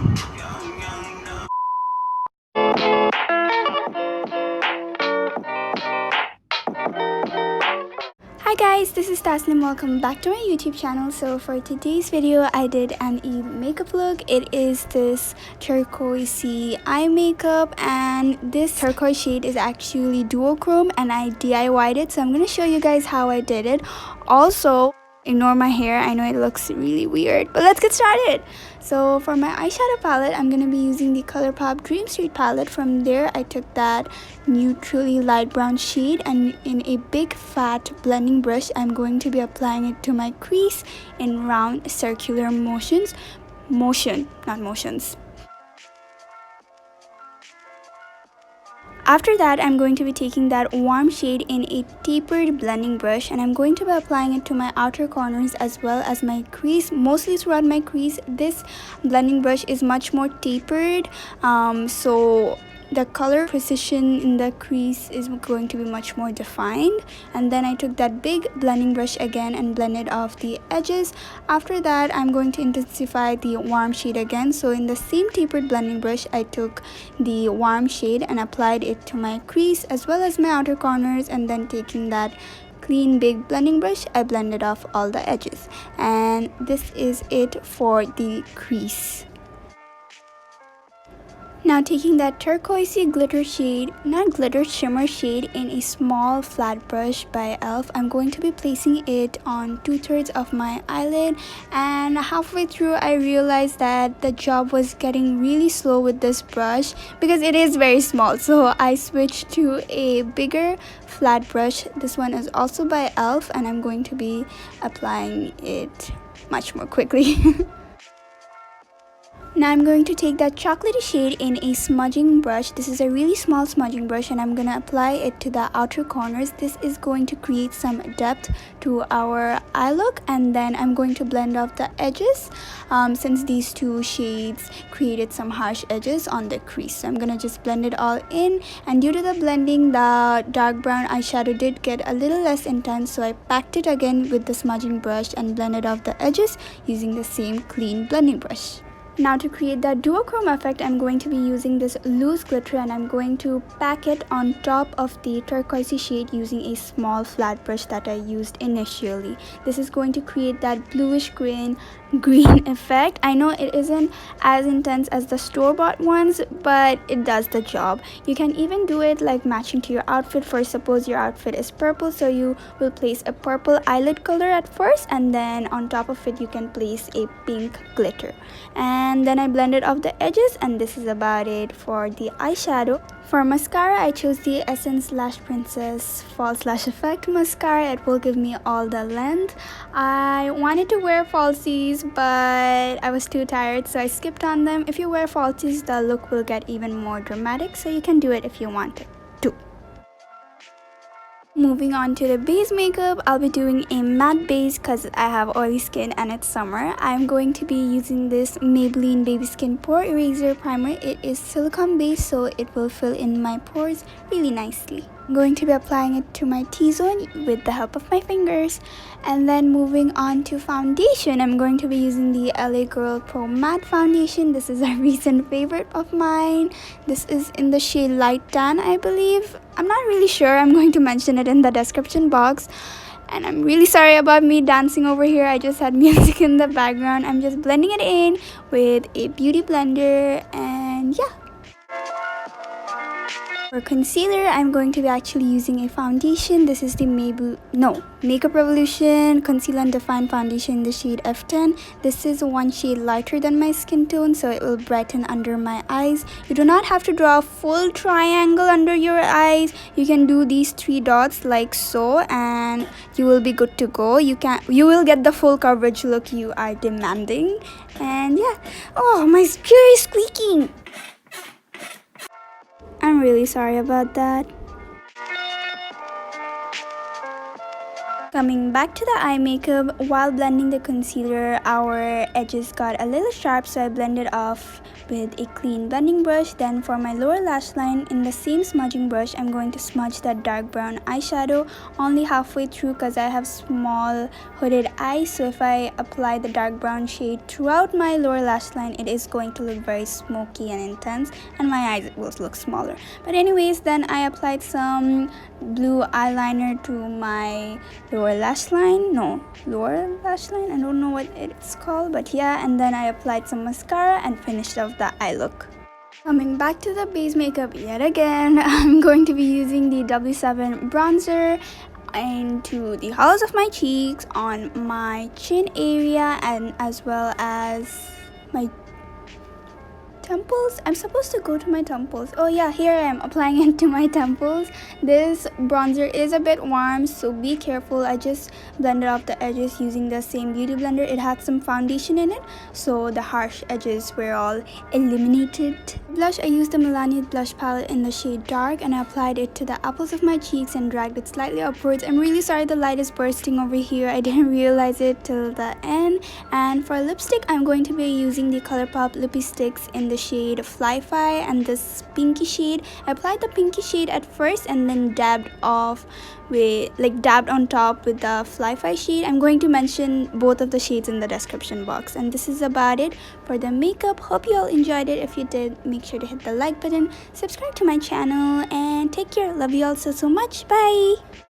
Hi guys, this is Tasnim. Welcome back to my YouTube channel. So for today's video, I did an Eid makeup look. It is this turquoise eye makeup, and this turquoise shade is actually duochrome, and I DIY'd it. So I'm going to show you guys how I did it. Also, ignore my hair. I know it looks really weird, but let's get started. So for my eyeshadow palette, I'm going to be using the Colourpop Dream Street palette. From there, I took that neutrally light brown shade, and in a big fat blending brush, I'm going to be applying it to my crease in round circular motions. Not motions. After that, I'm going to be taking that warm shade in a tapered blending brush, and I'm going to be applying it to my outer corners as well as my crease, mostly throughout my crease. This blending brush is much more tapered, so the color precision in the crease is going to be much more defined. And then I took that big blending brush again and blended off the edges. After that, I'm going to intensify the warm shade again. So in the same tapered blending brush, I took the warm shade and applied it to my crease as well as my outer corners, and then taking that clean big blending brush, I blended off all the edges. And this is it for the crease. Now taking that turquoisey glitter shade, not glitter, shimmer shade in a small flat brush by e.l.f., I'm going to be placing it on 2/3 of my eyelid, and halfway through I realized that the job was getting really slow with this brush because it is very small, so I switched to a bigger flat brush. This one is also by e.l.f., and I'm going to be applying it much more quickly. Now I'm going to take that chocolatey shade in a smudging brush. This is a really small smudging brush, and I'm going to apply it to the outer corners. This is going to create some depth to our eye look, and then I'm going to blend off the edges since these two shades created some harsh edges on the crease. So I'm going to just blend it all in, and due to the blending, the dark brown eyeshadow did get a little less intense, so I packed it again with the smudging brush and blended off the edges using the same clean blending brush. Now to create that duochrome effect, I'm going to be using this loose glitter, and I'm going to pack it on top of the turquoise shade using a small flat brush that I used initially. This is going to create that bluish green effect. I know it isn't as intense as the store-bought ones, but it does the job. You can even do it like matching to your outfit. For suppose your outfit is purple, so you will place a purple eyelid color at first, and then on top of it you can place a pink glitter. And then I blended off the edges, and this is about it for the eyeshadow. For mascara, I chose the Essence Lash Princess False Lash Effect mascara. It will give me all the length. I wanted to wear falsies, but I was too tired, so I skipped on them. If you wear falsies, the look will get even more dramatic, so you can do it if you want it too. Moving on to the base makeup, I'll be doing a matte base because I have oily skin and it's summer. I'm going to be using this Maybelline Baby Skin Pore Eraser Primer. It is silicone based, so it will fill in my pores really nicely. I'm going to be applying it to my T-zone with the help of my fingers. And then moving on to foundation, I'm going to be using the LA Girl Pro Matte Foundation. This is a recent favorite of mine. This is in the shade Light Tan, I believe. I'm not really sure. I'm going to mention it in the description box. And I'm really sorry about me dancing over here. I just had music in the background. I'm just blending it in with a beauty blender, and yeah. For concealer, I'm going to be actually using a foundation. This is the Makeup Revolution Conceal and Define Foundation in the shade F10. This is one shade lighter than my skin tone, so it will brighten under my eyes. You do not have to draw a full triangle under your eyes. You can do these 3 dots like so, and you will be good to go. You will get the full coverage look you are demanding. And yeah. Oh, my computer is squeaking. I'm really sorry about that. Coming back to the eye makeup, while blending the concealer, our edges got a little sharp, so I blended off with a clean blending brush. Then for my lower lash line, in the same smudging brush, I'm going to smudge that dark brown eyeshadow only halfway through because I have small hooded eyes. So if I apply the dark brown shade throughout my lower lash line, it is going to look very smoky and intense, and my eyes will look smaller. But anyways, then I applied some blue eyeliner to my lower lash line. I don't know what it's called, but yeah. And then I applied some mascara and finished off the eye look. Coming back to the base makeup yet again, I'm going to be using the W7 bronzer into the hollows of my cheeks, on my chin area, and as well as my temples. I'm supposed to go to my temples. Oh yeah, here I am applying it to my temples. This bronzer is a bit warm, so be careful. I just blended off the edges using the same beauty blender. It had some foundation in it, so the harsh edges were all eliminated. Blush, I used the Milani blush palette in the shade dark, and I applied it to the apples of my cheeks and dragged it slightly upwards. I'm really sorry the light is bursting over here. I didn't realize it till the end. And for lipstick, I'm going to be using the Colourpop lippie sticks in the shade Fly Fi and this pinky shade. I applied the pinky shade at first and then dabbed on top with the Fly Fi shade. I'm going to mention both of the shades in the description box. And this is about it for the makeup. Hope you all enjoyed it. If you did, make sure to hit the like button, subscribe to my channel, and take care. Love you all so much. Bye.